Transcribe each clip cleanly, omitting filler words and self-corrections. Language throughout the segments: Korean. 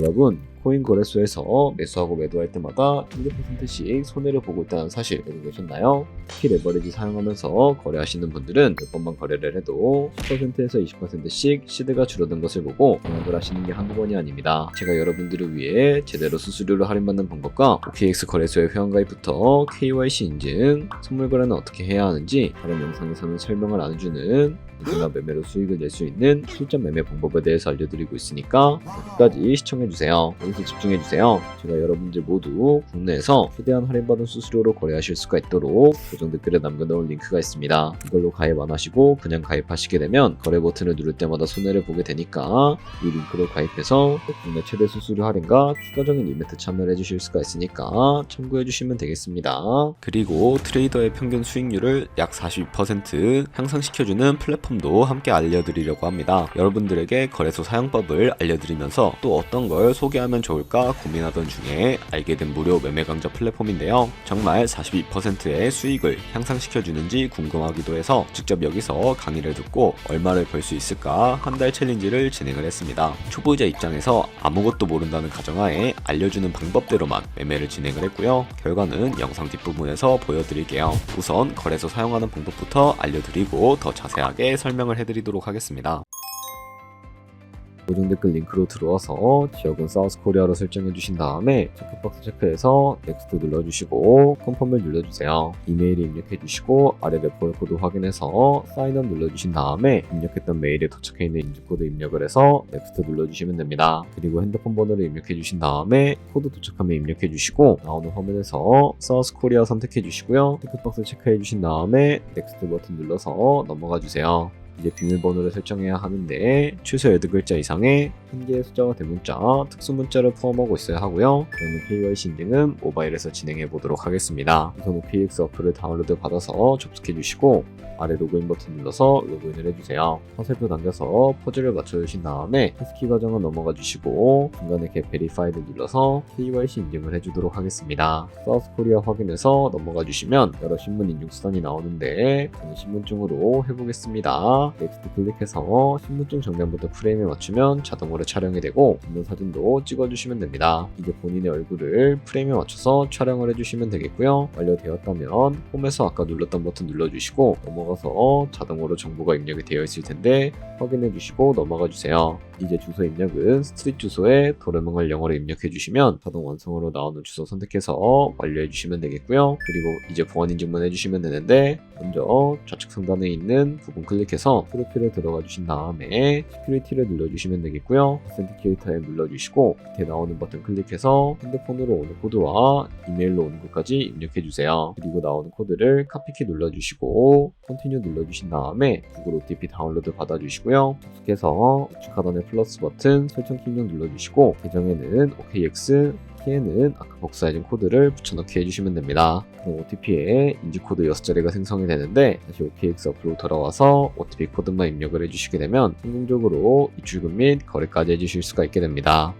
여러분, 코인 거래소에서 매수하고 매도할 때마다 1%씩 손해를 보고 있다는 사실 알고 계셨나요? 특히 레버리지 사용하면서 거래하시는 분들은 몇 번만 거래를 해도 10%에서 20%씩 시드가 줄어든 것을 보고 공약을 하시는 게 한두 번이 아닙니다. 제가 여러분들을 위해 제대로 수수료를 할인받는 방법과 OKX 거래소의 회원가입부터 KYC 인증, 선물 거래는 어떻게 해야 하는지 다른 영상에서는 설명을 안 해주는 누구나 매매로 수익을 낼 수 있는 실전 매매 방법에 대해서 알려드리고 있으니까 끝까지 시청해주세요. 여기서 집중해주세요. 제가 여러분들 모두 국내에서 최대한 할인받은 수수료로 거래하실 수가 있도록 고정 댓글에 남겨놓은 링크가 있습니다. 이걸로 가입 안 하시고 그냥 가입하시게 되면 거래 버튼을 누를 때마다 손해를 보게 되니까 이 링크로 가입해서 국내 최대 수수료 할인과 추가적인 이벤트 참여를 해주실 수가 있으니까 참고해주시면 되겠습니다. 그리고 트레이더의 평균 수익률을 약 42% 향상시켜주는 플랫폼도 함께 알려드리려고 합니다. 여러분들에게 거래소 사용법을 알려드리면서 또 어떤 걸 소개하면 좋을까 고민하던 중에 알게 된 무료 매매 강좌 플랫폼인데요. 정말 42%의 수익을 향상시켜주는지 궁금하기도 해서 직접 여기서 강의를 듣고 얼마를 벌 수 있을까 한 달 챌린지를 진행을 했습니다. 초보자 입장에서 아무것도 모른다는 가정하에 알려주는 방법대로만 매매를 진행을 했고요. 결과는 영상 뒷부분에서 보여드릴게요. 우선 거래소 사용하는 방법부터 알려드리고 더 자세하게 설명을 해드리도록 하겠습니다. 고정 댓글 링크로 들어와서 지역은 사우스코리아로 설정해 주신 다음에 체크박스 체크해서 넥스트 눌러주시고 컨펌을 눌러주세요. 이메일 입력해 주시고 아래 레퍼럴 코드 확인해서 사인업 눌러주신 다음에 입력했던 메일에 도착해 있는 인증코드 입력을 해서 넥스트 눌러주시면 됩니다. 그리고 핸드폰 번호를 입력해 주신 다음에 코드 도착하면 입력해 주시고 나오는 화면에서 사우스코리아 선택해 주시고요. 체크박스 체크해 주신 다음에 넥스트 버튼 눌러서 넘어가 주세요. 이제 비밀번호를 설정해야 하는데 최소 8글자 이상의 한 개의 숫자와 대문자, 특수 문자를 포함하고 있어야 하고요. 그러면 KYC 인증은 모바일에서 진행해 보도록 하겠습니다. 우선 OKX 어플을 다운로드 받아서 접속해 주시고 아래 로그인 버튼 눌러서 로그인을 해주세요. 화살표 당겨서 퍼즐을 맞춰주신 다음에 패스키 과정을 넘어가 주시고 중간에 get verified 눌러서 KYC 인증을 해주도록 하겠습니다. 사우스코리아 확인해서 넘어가 주시면 여러 신분 인증 수단이 나오는데 저는 신분증으로 해보겠습니다. 넥스트 클릭해서 신분증 정면부터 프레임에 맞추면 자동으로 촬영이 되고 있는 사진도 찍어주시면 됩니다. 이제 본인의 얼굴을 프레임에 맞춰서 촬영을 해주시면 되겠고요. 완료되었다면 홈에서 아까 눌렀던 버튼 눌러주시고 넘어가서 자동으로 정보가 입력이 되어 있을 텐데 확인해 주시고 넘어가 주세요. 이제 주소 입력은 스트릿 주소에 도래명을 영어로 입력해 주시면 자동 완성으로 나오는 주소 선택해서 완료해 주시면 되겠고요. 그리고 이제 보안 인증만 해주시면 되는데 먼저 좌측 상단에 있는 부분 클릭해서 프로필에 들어가 주신 다음에 시큐리티를 눌러주시면 되겠고요. 어센티케이터에 눌러주시고 밑에 나오는 버튼 클릭해서 핸드폰으로 오는 코드와 이메일로 오는 것까지 입력해 주세요. 그리고 나오는 코드를 카피키 눌러주시고 컨티뉴 눌러주신 다음에 구글 OTP 다운로드 받아주시고요. 접속해서 우측 하단의 플러스 버튼 설정 키 입력 눌러주시고 계정에는 OKX, 키에는 아까 복사해준 코드를 붙여넣기 해주시면 됩니다. 그럼 OTP에 인증코드 6자리가 생성이 되는데 다시 OKX 어플로 돌아와서 OTP 코드만 입력을 해주시게 되면 성공적으로 입출금 및 거래까지 해주실 수가 있게 됩니다.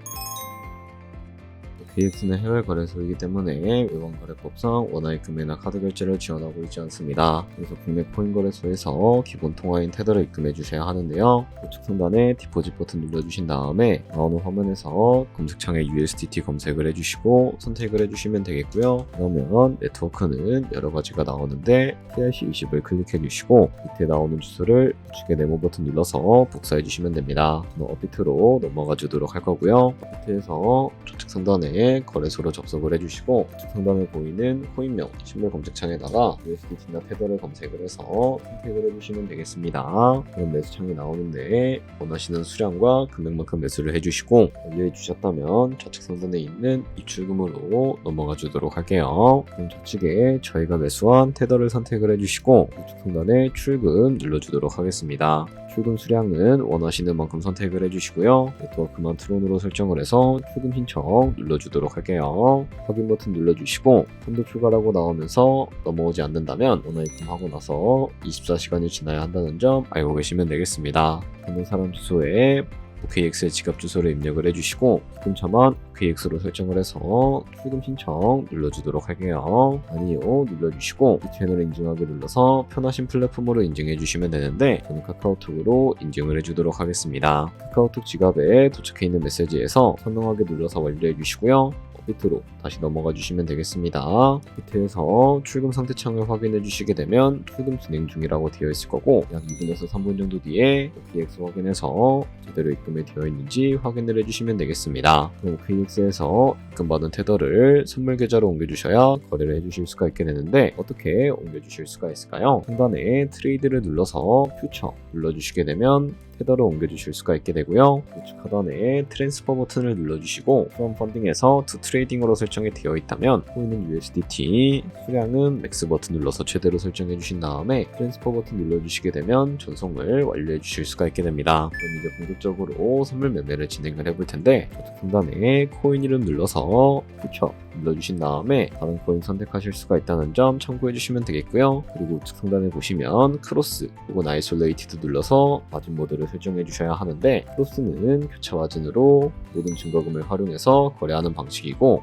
OKX는 해외 거래소이기 때문에 외관 거래법상 원화의 구매나 카드 결제를 지원하고 있지 않습니다. 그래서 국내 코인 거래소에서 기본 통화인 테더를 입금해 주셔야 하는데요. 우측 상단에 디포짓 버튼 눌러주신 다음에 나오는 화면에서 검색창에 USDT 검색을 해주시고 선택을 해주시면 되겠고요. 그러면 네트워크는 여러 가지가 나오는데 TRC20을 클릭해 주시고 밑에 나오는 주소를 우측에 네모 버튼 눌러서 복사해 주시면 됩니다. 업비트로 넘어가 주도록 할 거고요. 업비트에서 좌측 상단에 거래소로 접속을 해주시고 우측 상단에 보이는 코인명 신물 검색창에다가 USDT나 테더를 검색을 해서 선택을 해주시면 되겠습니다. 그럼 매수창이 나오는데 원하시는 수량과 금액만큼 매수를 해주시고 완료해 주셨다면 좌측 상단에 있는 입출금으로 넘어가 주도록 할게요. 그럼 좌측에 저희가 매수한 테더를 선택을 해주시고 우측 상단에 출금 눌러주도록 하겠습니다. 출금 수량은 원하시는 만큼 선택을 해주시고요. 네트워크만 트론으로 설정을 해서 출금 신청 눌러주도록 할게요. 확인 버튼 눌러주시고 펀드 출가라고 나오면서 넘어오지 않는다면 원화 입금하고 나서 24시간이 지나야 한다는 점 알고 계시면 되겠습니다. 받는 사람 주소에 OKX의 지갑 주소를 입력을 해주시고 입금처만 OKX로 설정을 해서 출금 신청 눌러주도록 할게요. 아니요 눌러주시고 이 채널을 인증하기 눌러서 편하신 플랫폼으로 인증해 주시면 되는데 저는 카카오톡으로 인증을 해주도록 하겠습니다. 카카오톡 지갑에 도착해 있는 메시지에서 선명하게 눌러서 완료해 주시고요. 밑으로 다시 넘어가 주시면 되겠습니다. 밑에서 출금 상태 창을 확인해 주시게 되면 출금 진행 중이라고 되어 있을 거고 약 2분에서 3분 정도 뒤에 OKX 확인해서 제대로 입금이 되어 있는지 확인을 해주시면 되겠습니다. 그럼 OKX에서 입금받은 테더를 선물 계좌로 옮겨주셔야 거래를 해주실 수가 있게 되는데 어떻게 옮겨주실 수가 있을까요? 상단에 트레이드를 눌러서 퓨처 눌러주시게 되면 테더를 옮겨주실 수가 있게 되고요. 우측 하단에 트랜스퍼 버튼을 눌러주시고 프롬 펀딩에서 투 트레이딩으로 설정이 되어 있다면 코인은 USDT, 수량은 맥스 버튼 눌러서 최대로 설정해 주신 다음에 트랜스퍼 버튼 눌러주시게 되면 전송을 완료해 주실 수가 있게 됩니다. 그럼 이제 본격적으로 선물 매매를 진행을 해볼 텐데 우측 상단에 코인 이름 눌러서 퓨처 눌러주신 다음에 다른 코인 선택하실 수가 있다는 점 참고해 주시면 되겠고요. 그리고 우측 상단에 보시면 크로스 혹은 아이솔레이티드 눌러서 마진 모드를 설정해 주셔야 하는데 크로스는 교차 마진으로 모든 증거금을 활용해서 거래하는 방식이고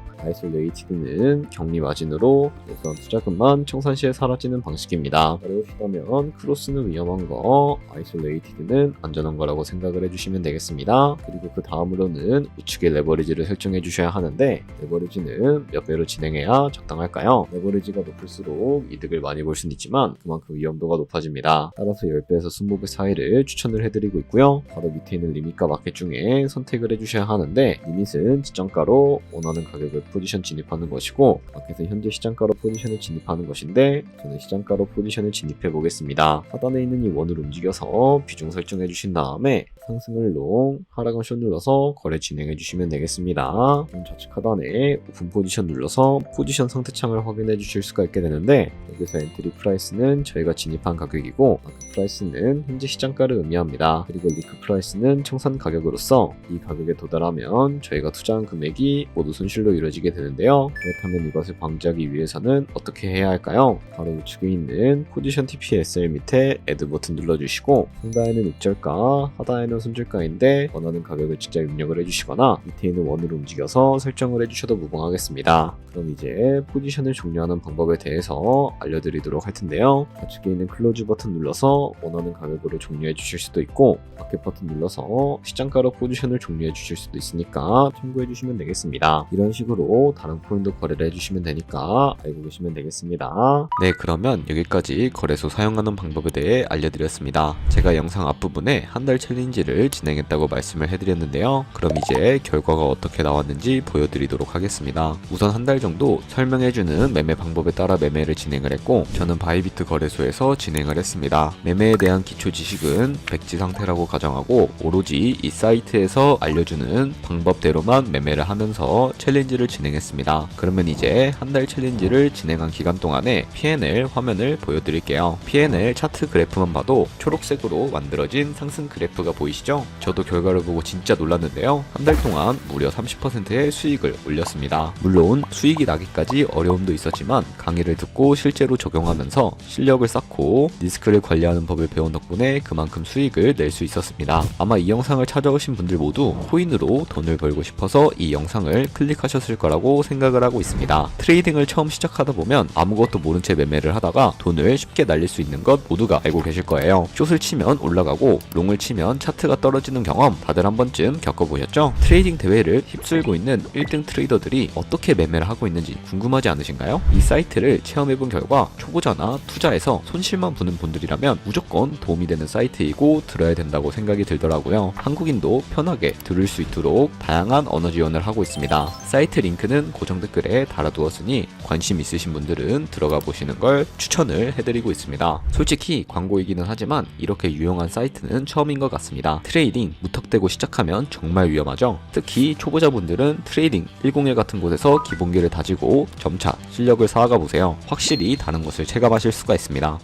아이솔레이티드는 격리 마진으로 예상 투자금만 청산 시에 사라지는 방식입니다. 어려우시다면 크로스는 위험한 거, 아이솔레이티드는 안전한 거라고 생각을 해주시면 되겠습니다. 그리고 그 다음으로는 우측에 레버리지를 설정해 주셔야 하는데 레버리지는 몇 배로 진행해야 적당할까요? 레버리지가 높을수록 이득을 많이 볼 수는 있지만 그만큼 위험도가 높아집니다. 따라서 10배에서 20배 사이를 추천을 해드리고 있고요. 바로 밑에 있는 리밋과 마켓 중에 선택을 해주셔야 하는데 리밋은 지정가로 원하는 가격을 포지션 진입하는 것이고 마켓은 현재 시장가로 포지션을 진입하는 것인데 저는 시장가로 포지션을 진입해 보겠습니다. 하단에 있는 이 원을 움직여서 비중 설정해 주신 다음에 상승을 롱, 하락은 숏 눌러서 거래 진행해 주시면 되겠습니다. 좌측 하단에 오픈 포지션 눌러서 포지션 상태창을 확인해 주실 수가 있게 되는데 여기서 엔트리 프라이스는 저희가 진입한 가격이고 마켓 프라이스는 현재 시장가를 의미합니다. 그리고 리크 프라이스는 청산 가격으로서 이 가격에 도달하면 저희가 투자한 금액이 모두 손실로 이루어지게 되는데요. 그렇다면 이것을 방지하기 위해서는 어떻게 해야 할까요? 바로 우측에 있는 포지션 TPSL 밑에 애드 버튼 눌러주시고 상단에는 익절가, 하단에는 손절가인데 원하는 가격을 직접 입력을 해주시거나 밑에 있는 원으로 움직여서 설정을 해주셔도 무방하겠습니다. 그럼 이제 포지션을 종료하는 방법에 대해서 알려드리도록 할 텐데요. 좌측에 있는 클로즈 버튼 눌러서 원하는 가격으로 종료해 주실 수도 있고 마켓 버튼 눌러서 시장가로 포지션을 종료해 주실 수도 있으니까 참고해 주시면 되겠습니다. 이런 식으로 다른 코인도 거래를 해주시면 되니까 알고 계시면 되겠습니다. 네, 그러면 여기까지 거래소 사용하는 방법에 대해 알려드렸습니다. 제가 영상 앞부분에 한 달 챌린지를 진행했다고 말씀을 해드렸는데요. 그럼 이제 결과가 어떻게 나왔는지 보여드리도록 하겠습니다. 우선 한 달 정도 설명해주는 매매 방법에 따라 매매를 진행을 했고 저는 바이비트 거래소에서 진행을 했습니다. 매매에 대한 기초 지식은 백지 상태라고 가정하고 오로지 이 사이트에서 알려주는 방법대로만 매매를 하면서 챌린지를 진행했습니다. 그러면 이제 한 달 챌린지를 진행한 기간 동안에 P&L 화면을 보여드릴게요. P&L 차트 그래프만 봐도 초록색으로 만들어진 상승 그래프가 보이시죠? 저도 결과를 보고 진짜 놀랐는데요. 한 달 동안 무려 30%의 수익을 올렸습니다. 물론 수익이 나기까지 어려움도 있었지만 강의를 듣고 실제로 적용하면서 실력을 쌓고 리스크를 관리하는 법을 배운 덕분에 그만큼 수익을 낼 수 있었습니다. 아마 이 영상을 찾아오신 분들 모두 코인으로 돈을 벌고 싶어서 이 영상을 클릭하셨을 거라고 생각을 하고 있습니다. 트레이딩을 처음 시작하다 보면 아무것도 모른 채 매매를 하다가 돈을 쉽게 날릴 수 있는 것 모두가 알고 계실 거예요. 숏을 치면 올라가고 롱을 치면 차트가 떨어지는 경험 다들 한 번쯤 겪어보셨죠? 트레이딩 대회를 휩쓸고 있는 1등 트레이더들이 어떻게 매매를 하고 있는지 궁금하지 않으신가요? 이 사이트를 체험해본 결과 초보자나 투자에서 손실만 보는 분들이라면 무조건 도움이 되는 사이트이고 들어야 된다고 생각이 들더라고요. 한국인도 편하게 들을 수 있도록 다양한 언어 지원을 하고 있습니다. 사이트 링크는 고정 댓글에 달아두었으니 관심 있으신 분들은 들어가 보시는 걸 추천을 해드리고 있습니다. 솔직히 광고이기는 하지만 이렇게 유용한 사이트는 처음인 것 같습니다. 트레이딩 무턱대고 시작하면 정말 위험하죠. 특히 초보자분들은 트레이딩 101 같은 곳에서 기본기를 다지고 점차 실력을 쌓아가 보세요. 확실히 다른 것을 체감하실 수가 있습니다.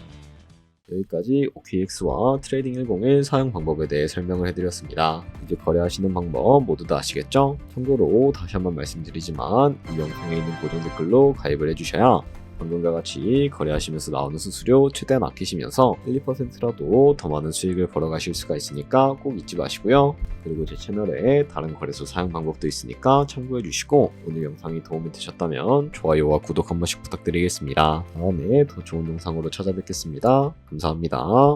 여기까지 OKX와 트레이딩 101 사용 방법에 대해 설명을 해드렸습니다. 이제 거래하시는 방법 모두 다 아시겠죠? 참고로 다시 한번 말씀드리지만 이 영상에 있는 고정 댓글로 가입을 해주셔야 방금과 같이 거래하시면서 나오는 수수료 최대한 아끼시면서 1, 2%라도 더 많은 수익을 벌어가실 수가 있으니까 꼭 잊지 마시고요. 그리고 제 채널에 다른 거래소 사용 방법도 있으니까 참고해 주시고 오늘 영상이 도움이 되셨다면 좋아요와 구독 한 번씩 부탁드리겠습니다. 다음에 더 좋은 영상으로 찾아뵙겠습니다. 감사합니다.